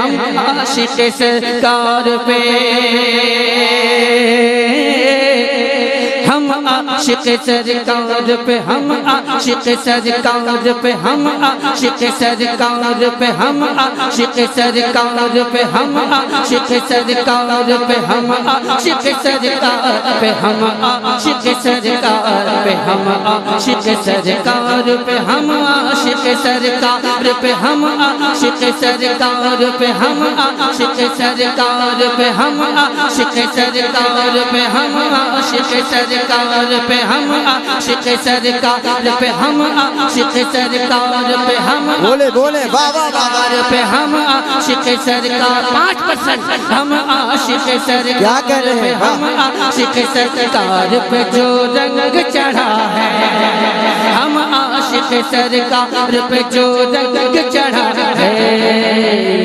हम आशिक सरकार पे, हम आशिक सरकार पे, हम आशिक सरकार पे, हम आशिक सरकार पे, हम आशिक सरकार पे, हम आशिक सरकार पे, हम आशिक सरकार पे, हम आशिक सरकार पे, हम आशिक सरकार पे, हम आशिक सरकार पे, हम आशिक सरकार पे, हम आशिक सरकार पे, हम आशिक सरकार पे, हम आशिक सरकार पे, हम आशिक सरकार पे, हम आशिक सरकार पे, हम बोले बोले बाबा बाबा पे, हम आशिक सरकार 5% हम आशिक सरकार क्या कह रहे हैं? हम आशिक सरकार पे जो रंग चढ़ा है, हम आशिक सरकार पे जो रंग चढ़ा है,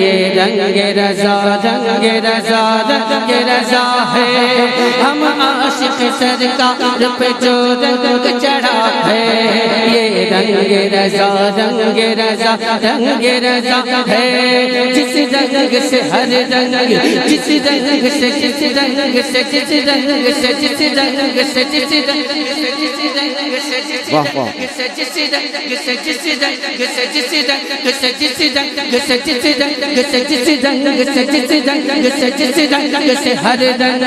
ये रंग रज़ा रंग रज़ा रंग रज़ा है, हम आशिक सरकार पे जो रंग चढ़ा है, ये रंग रज़ा रंग रज़ा रंग रज़ा है, जिस रंग से हर रंग, जिस रंग से जिस रंग से जिस रंग से जिस रंग से जिस रंग से जिस रंग से जिस वाह वाह रंग से जिस रंग से जिस रंग से जिस रंग से जिस रंग से जिस रंग से जिस रंग से जिस रंग से जिस रंग से हर रंग,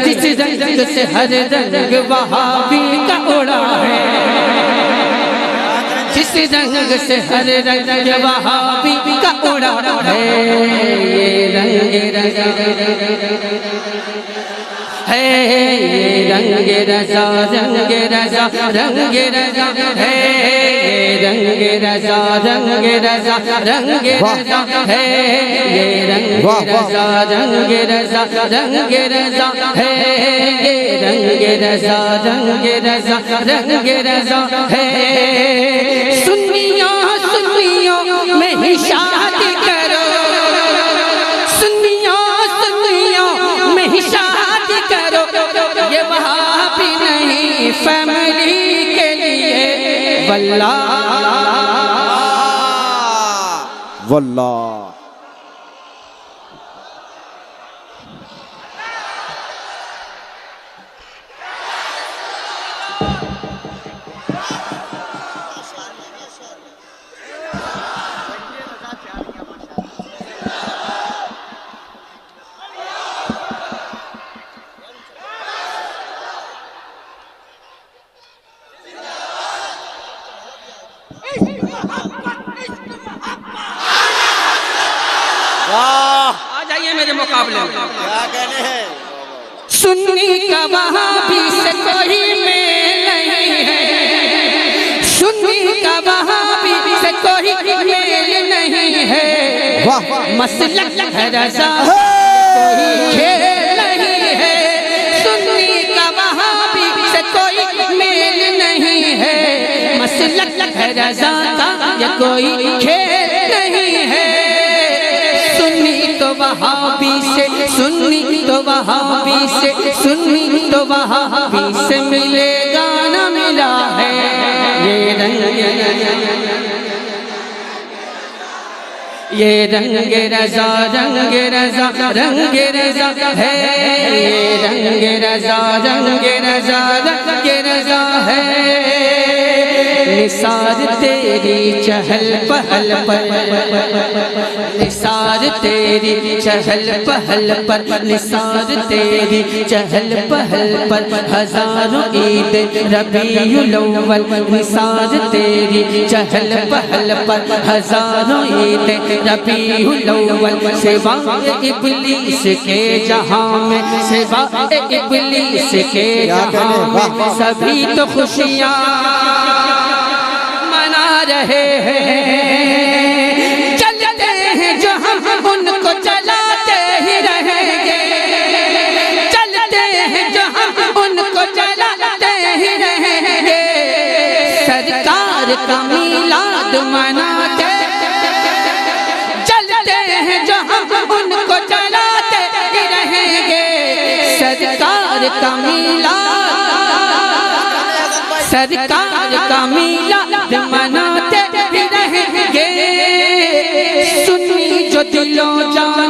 जिस रंग से हर रंग वहाबी का उड़ा है, जिस रंग से हर रंग वहाबी का उड़ा है, ये रंग रज़ा है, ये रंग रज़ा रंग रज़ा रंग रज़ा है, रंग रज़ा रंग रज़ा रंग रज़ा है, ये रंग रज़ा रंग रज़ा रंग रज़ा है, ये रंग रज़ा रंग रज़ा रंग रज़ा है, सुन्नियों सुन्नियों में ही शादी करो, सुन्नियों सुन्नियों में ही शादी करो, ये वहाबी नहीं फैमिली के लिए, वल्लाह वल्लाह आ जाइए मेरे मुकाबले में। क्या कहने हैं? सुन्नी का वहाबी से कोई मेल नहीं है, सुन्नी का वहाबी से कोई मेल नहीं है, वाह मसलक है रज़ा कोई खेल नहीं है, सुन्नी का वहाबी से कोई मेल नहीं है, मसलक है रज़ा का ये कोई खेल नहीं है, सुन्नी तो वहाबी से, सुन्नी तो वहाबी से, सुन्नी तो वहाबी से मिलेगा न मिला है, ये रंग ये रंग रज़ा रंग रज़ा रंग रज़ा है, ये रंग रज़ा रंग रज़ा रंग रज़ा है, निसार तेरी चहल पहल पर, निसार तेरी चहल पहल पर, निसार तेरी चहल पहल पर, हजारों ईद रबीउल अव्वल, निसार तेरी चहल पहल पर, हजारों ईद रबीउल अव्वल, सिवाए इब्लीस के जहां में, सिवाए इब्लीस के जहां में, सभी तो खुशियां रहे हैं, चलते हैं जो हम उनको चलाते ही रहेंगे, चलते हैं जो हम उनको चलाते ही रहेंगे, सरकार का मीलाद मनाते, चलते हैं जो हम उनको चलाते ही रहेंगे, सरकार का मीलाद, सरकार का मीलाद मनाते ही रहेंगे, सुन्नी जो दिलों जान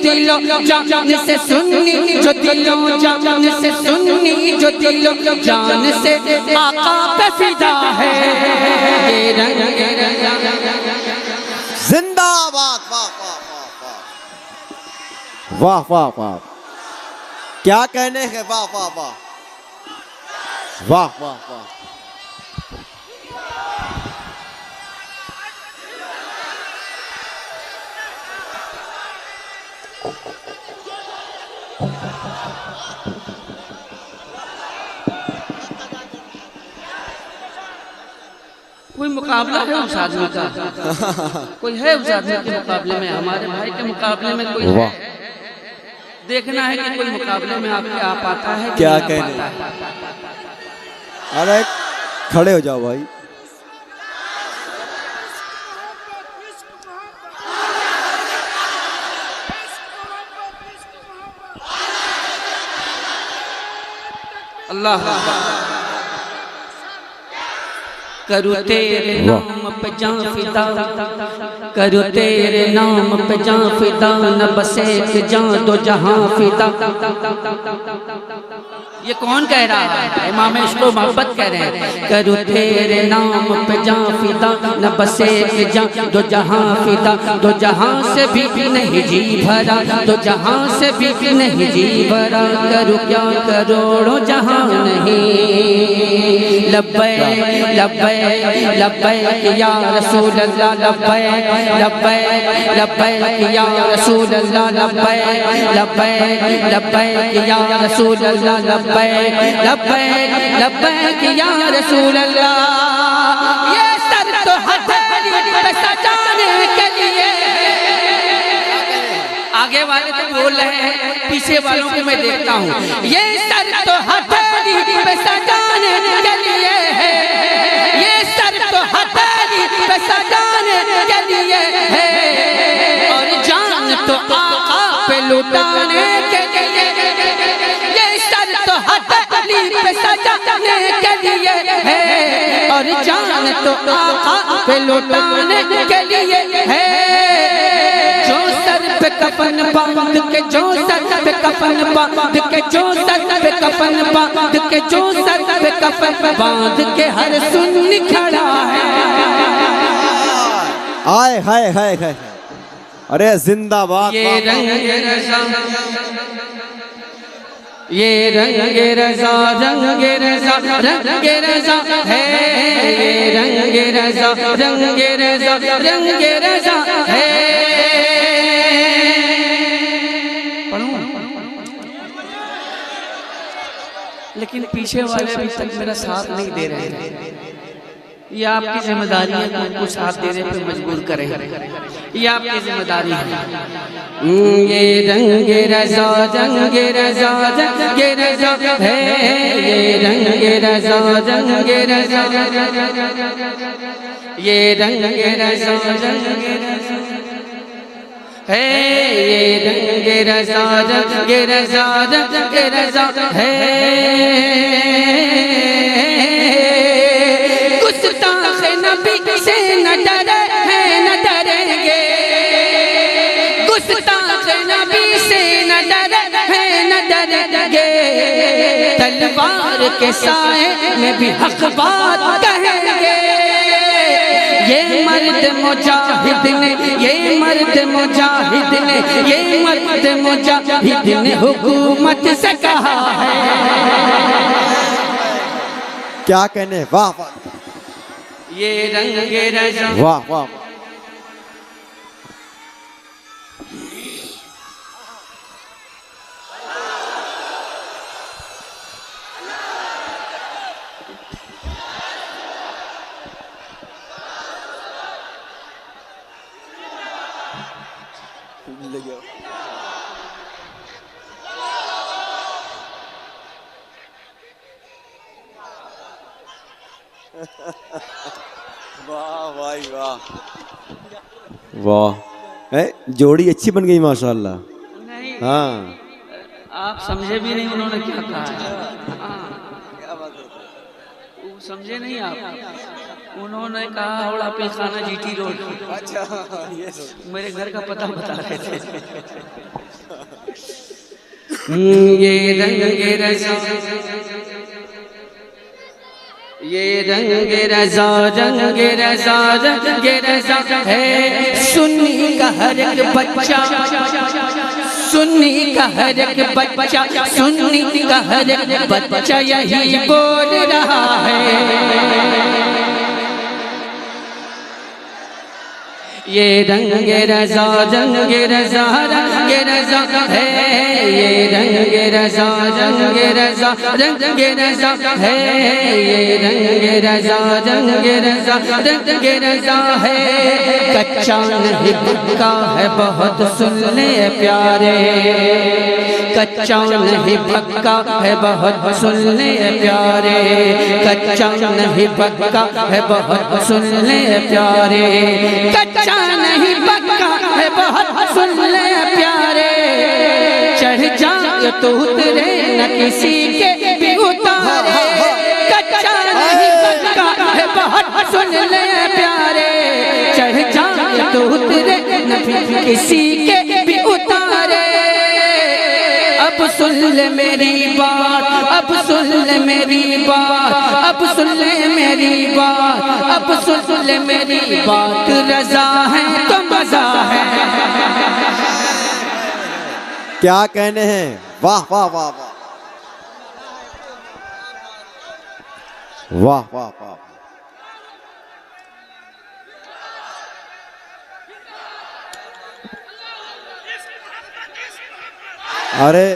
दिलो जान से सुन्नी, जो दिलो जान से सुन्नी, जो दिलो जान से आका पे फिदा है। ये रंग जिंदाबाद। वाह वाह वाह वाह वाह वाह, क्या कहने हैं। वाह वाह वाह वाह वाह वाह। कोई मुकाबला है उस आदमी का? कोई है उस आदमी के मुकाबले में? हमारे भाई के मुकाबले में कोई है? देखना है कि कोई मुकाबले में आपके आ पाता है कि क्या नहीं आ कहने? पाता है। अरे खड़े हो जाओ भाई। अल्लाह करूँ तेरे नाम पे जान फिदा, करूँ तेरे नाम पे जान फिदा, न बस एक जान दो जहां फिदा। ये कौन कह रहा है? इमाम इश्क़ व मोहब्बत कह रहे हैं। करूँ तेरे नाम पे जान फिदा, न बस एक जान दो जहां फिदा, दो जहां से भी नहीं जी भरा, दो जहां से भी नहीं जी भरा। करूँ क्या करोड़ों जहां नहीं, लब्बैक लब्बैक लब्बैक या रसूल अल्लाह, लब्बैक लब्बैक लब्बैक या रसूल अल्लाह, लब्बैक लब्बैक लब्बैक या रसूल अल्लाह, लब्बैक लब्बैक लब्बैक या रसूल अल्लाह। ये सर तो हथेली पे सजाने के लिए, आगे वाले तो बोल रहे हैं, पीछे वालों को मैं देखता हूँ। ये सर तो हथेली पे सजाने के लिए है, ये सर तो हथेली पे सजाने के लिए है, और जान तो आका पे लुटाने के लिए। ये सर तो हथेली पे सजाने के लिए है, और जान तो आका पे लुटाने के लिए है। जो सर पे कफन बांध के, जो सर पे कफन बांध के, जो सर पे कफन बांध के, जो सर पे कफन बांध के हर सुन्नी खड़ा है। आए हाय हाय हाय। अरे जिंदाबाद। ये रंग रज़ा, ये रंग रज़ा, रंग रज़ा, रंग रज़ा है। ये रंग रज़ा, रंग रज़ा, रंग रज़ा है। लेकिन पीछे वाले अभी तक मेरा साथ नहीं दे रहे हैं। ये आपकी जिम्मेदारी है कि उनको साथ देने पर मजबूर करें। ये आपकी जिम्मेदारी है। ये रंग रज़ा, रंग रज़ा, रंग रज़ा है। ये रंग रज़ा, रंग रज़ा, ये रंग रज़ा, रंग रज़ा है। ये रंग रज़ा, रंग रज़ा, रंग रज़ा है। गुस्ताख नबी से न डरे हैं, न डरेंगे। गुस्ताख नबी से न डरे हैं, न डरेंगे। तलवार के साए में भी हक बात कहेंगे। ये मर्द मुजाहिद ने, ये मर्द मुजाहिद ने, ये मर्द मुजाहिद ने हुकूमत से कहा है। क्या कहने। वाह वाह। ये रंग रज़ा, वाह वाह। वाह भाई वाह वाह। जोड़ी अच्छी बन गई माशाल्लाह। नहीं हाँ आप समझे भी नहीं उन्होंने क्या कहा है। हाँ, वो समझे नहीं आप। उन्होंने कहा हावड़ा पे खाना जीटी रोड। अच्छा ये मेरे घर का पता बता रहे थे। ये रंग रजा, ये रंग रजा, रंग रजा, रंग रजा है सुन्नी का हर एक बच्चा, सुन्नी का हर एक बच्चा, सुन्नी का हर एक बच्चा यही बोल रहा है। ये रंग रजा, रंग रजा, रंग रजा है, ये रंग रजा, रंग रजा, रंग रजा है, ये रंग रजा, रंग रजा, रंग रजा है। कच्चा नहीं पक्का है बहुत सुन ले प्यारे, कच्चा नहीं पक्का है बहुत सुन ले प्यारे, कच्चा नहीं पक्का है बहुत सुन ले प्यारे, कच्चा नहीं पक्का है बहुत सुन ले प्यारे। चढ़ जाए तो उतरे न किसी के भी उतारे, कच्चा नहीं पक्का है बहुत सुन ले प्यारे। चढ़ जाए तो उतरे न किसी के भी उतारे। अब सुन ले मेरी बात, अब सुन ले मेरी बात, अब सुन ले मेरी बात, अब सुन ले मेरी बात। रजा है तो मजा है। क्या कहने हैं, वाह वाह वाह वाह वाह वाह वाह। अरे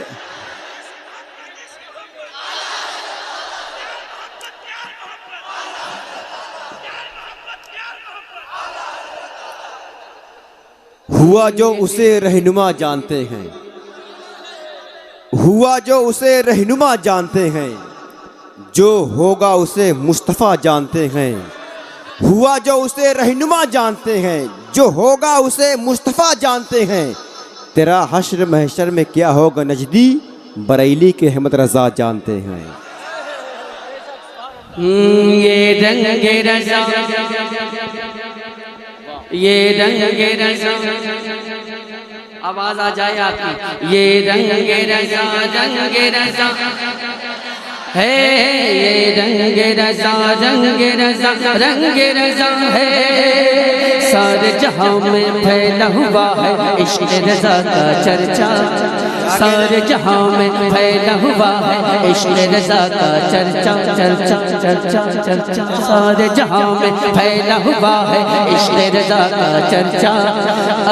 हुआ जो उसे रहनुमा जानते हैं, हुआ जो उसे रहनुमा जानते हैं, जो होगा उसे मुस्तफ़ा जानते हैं। हुआ जो उसे रहनुमा जानते हैं, जो होगा उसे मुस्तफ़ा जानते हैं। तेरा हश्र महशर में क्या होगा नजदी, बरेली के अहमद रजा जानते हैं। ये रंग रजा, ये रंग रजा, आवाज आ जाए आपकी। ये रंग रजा, रंग रजा है, ये रंग रजा, रंग रजा, रंग रजा है। सारे जहां में फैला हुआ है इश्क़ रज़ा का चर्चा, सारे जहां में फैला हुआ है इश्क़ रज़ा का चर्चा, चर्चा चर्चा चर्चा। सारे जहां में फैला हुआ है इश्क़ रज़ा का चर्चा।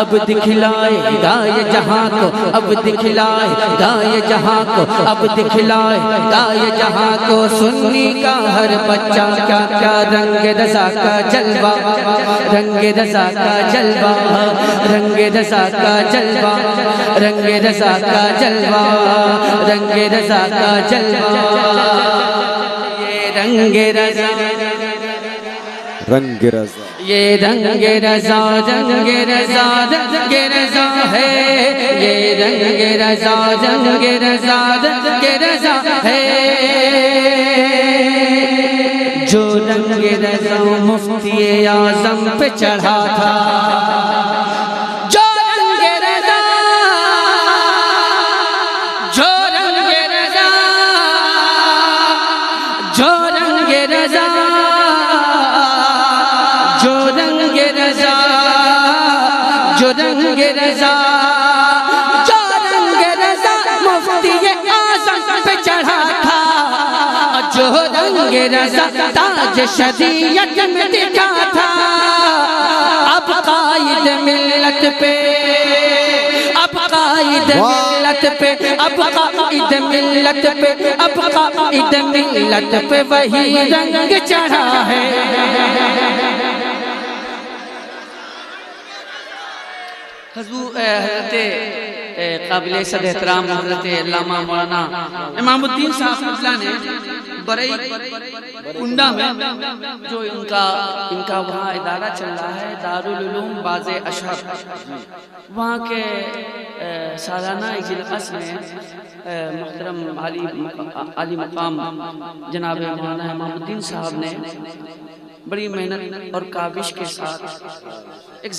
अब दिखलाएगा ये जहां को, अब दिखलाएगा ये जहां को, अब दिखलाएगा ये जहां को। सुन्नी का हर बच्चा क्या क्या रंग रज़ा का जलवा, रंग रज़ा का जलवा, रंग रज़ा का जलवा, रंग रज़ा का जलवा, रंग रज़ा का जलवा। ये रंग रज़ा, रंग रज़ा, ये रंग रज़ा, रंग रज़ा, रंग रज़ा है। ये रंग रज़ा, रंग रज़ा, रंग रज़ा है। जो रंग रज़ा मुफ्ती आज़म पे चढ़ा था, जो रंग रज़ा, जो रंग रज़ा, जो रंग रज़ा, जो रंग रज़ा, जो रंग रज़ा, जो रंग रज़ा मुफ्ती आज़म पे चढ़ा था। जो रंग रज़ा ताज शरीयत में दिखा था। अब कायद मिल्लत पे, अब कायद मिल्लत पे, अब कायद मिल्लत पे, अब कायद मिल्लत पे वही रंग चढ़ा है। हज़रत काबिल सद एहतराम हज़रत अल्लामा मौलाना इमामुद्दीन साहब ने बरई कुंडा में जो इनका वहाँ इदारा चल रहा है, दारुल उलूम बाज़े अशहर, वहाँ के सालाना इजलास में मोहतरम आली मकाम जनाब मौलाना इमामुद्दीन साहब ने बड़ी मेहनत और काविश के साथ एक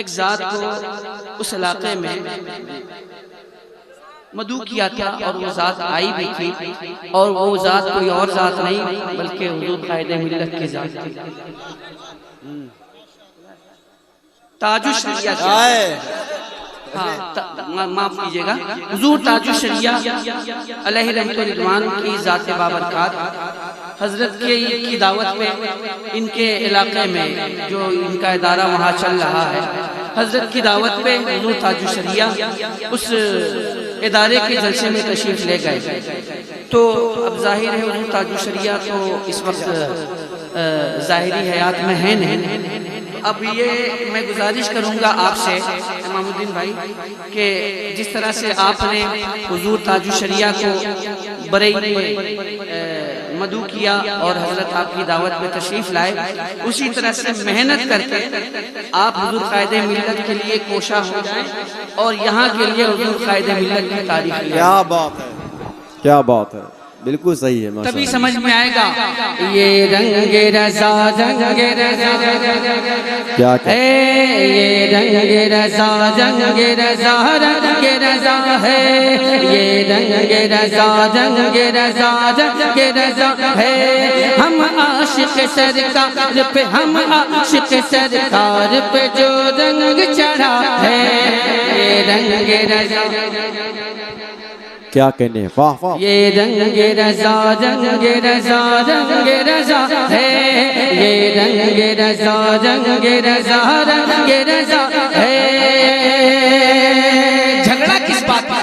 जात को उस इलाके में मदू किया था और वो जात आई भी थी और वो जात कोई और जात नहीं बल्कि हुजूर कायदे मिल्लत की जात थी। ताजुश शरिया माफ कीजिएगा, हुजूर ताजुश शरिया अलैहि रहमतुल्लाह रिदवान की जात बाबरकत हजरत की दावत पे इनके इलाके में जो इनका इदारा वहाँ चल रहा है, हजरत की दावत पे हुजूर ताजुश शरिया उस इदारे के जलसे में तशरीफ ले गए। तो अब जाहिर है हुजूर ताजुश शरिया तो इस वक्त ज़ाहिरी हयात में है नहीं। अब ये मैं गुजारिश करूंगा आपसे इमामुद्दीन भाई कि जिस तरह से आपने हुजूर ताजुश शरिया को बरई में मदू किया और हजरत आपकी दावत में तशरीफ लाए, उसी तरह से मेहनत करके आप हुजूर कायदे मिल्लत के लिए कोशा हो जाएं और यहाँ के लिए हुजूर कायदे मिल्लत की तारीफ। क्या बात है, क्या बात है, बिल्कुल सही है, तभी समझ में आएगा ये रंगे रज़ा रंगे रज़ा क्या ये रंगे रज़ा रंगे रज़ा रंगे रज़ा है, ये रंगे रज़ा रंगे रज़ा रंगे रज़ा है। हम आशिक सरकार पे, हम आशिक सरकार पे जो रंग चढ़ा है, ये रंगे रज़ा। क्या कहने, वाह वाह। ये रंगे रज़ा रंगे रज़ा रंगे रज़ा है, ये रंगे रज़ा रंगे रज़ा रंगे रज़ा है। झगड़ा किस बात का?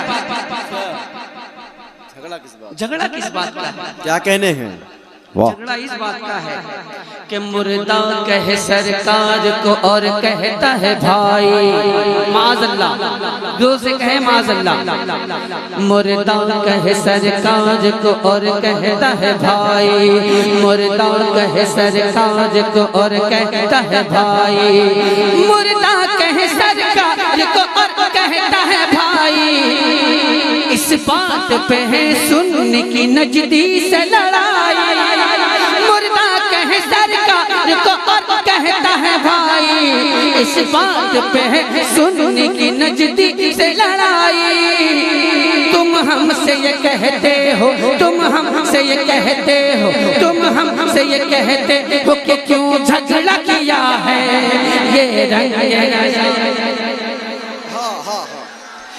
झगड़ा किस बात का? क्या कहने हैं, वाह। झगड़ा इस बात का है कि मुर्दा कहे सरकार को और कहता है भाई माज़अल्लाह, जो से कहे माज़अल्लाह। मुर्दा कहे सरकार को और कहता है भाई, मुर्दा कहे सरकार को और कहता है भाई, मुर्दा कहे सरकार को और कहता है भाई। इस बात पे है सुन्नी की नजदी से लड़ाई, मुर्दा कहे सरकार को और कहता है भाई। इस बात पे है सुन्नी की नजदी से लड़ाई। तुम हमसे ये कहते हो, तुम हमसे ये कहते हो, तुम हमसे ये कहते हो कि क्यों झगड़ा किया है, ये रंग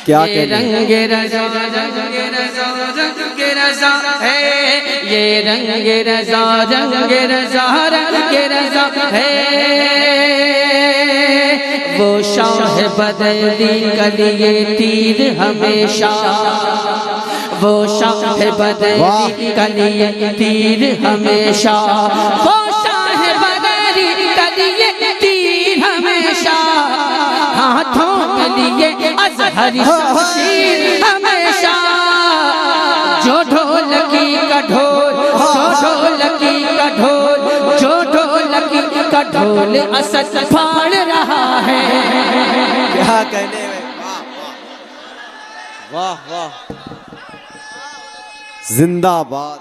क्या ये रंगे रज़ा रंगे रज़ा रंगे रज़ा है, ये रंगे रज़ा रंगे रज़ा रंगे रज़ा है। वो शाह बदली कलिए तीर हमेशा, वो शाह बदली कलिए तीर हमेशा, वो शाह बदली कलिए तीर हमेशा। हाथों में लिए अज़हरी शमशीर हमेशा, जो ढोलकी का ढोल, जो ढोलकी का ढोल, जो ढोलकी का ढोल असद फाड़ रहा है। क्या कहने में, वाह वाह, जिंदाबाद।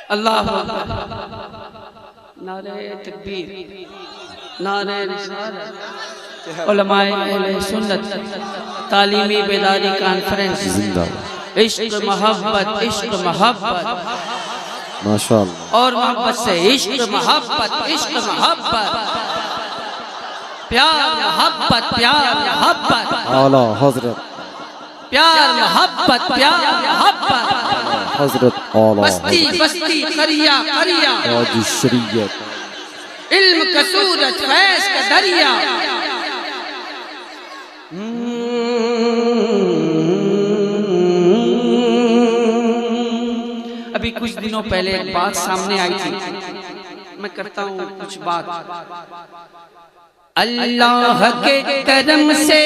अल्लाह नारे तकबीर, नारे रिसालत, उलमाए अहले सुन्नत तालीमी बेदारी कॉन्फ्रेंस, इश्क मोहब्बत, इश्क मोहब्बत माशाअल्लाह, और मोहब्बत से इश्क मोहब्बत, इश्क मोहब्बत, प्यार मोहब्बत, प्यार मोहब्बत, आला हजरत, प्यार मोहब्बत, प्यार मोहब्बत, हजरत आला बस्ती बस्ती करिया करिया, ताजुश शरिया, इल्म का सूरज फैज़ का दरिया। अभी कुछ दिनों पहले एक बात सामने आई थी, मैं करता हूँ कुछ बात। अल्लाह के करम से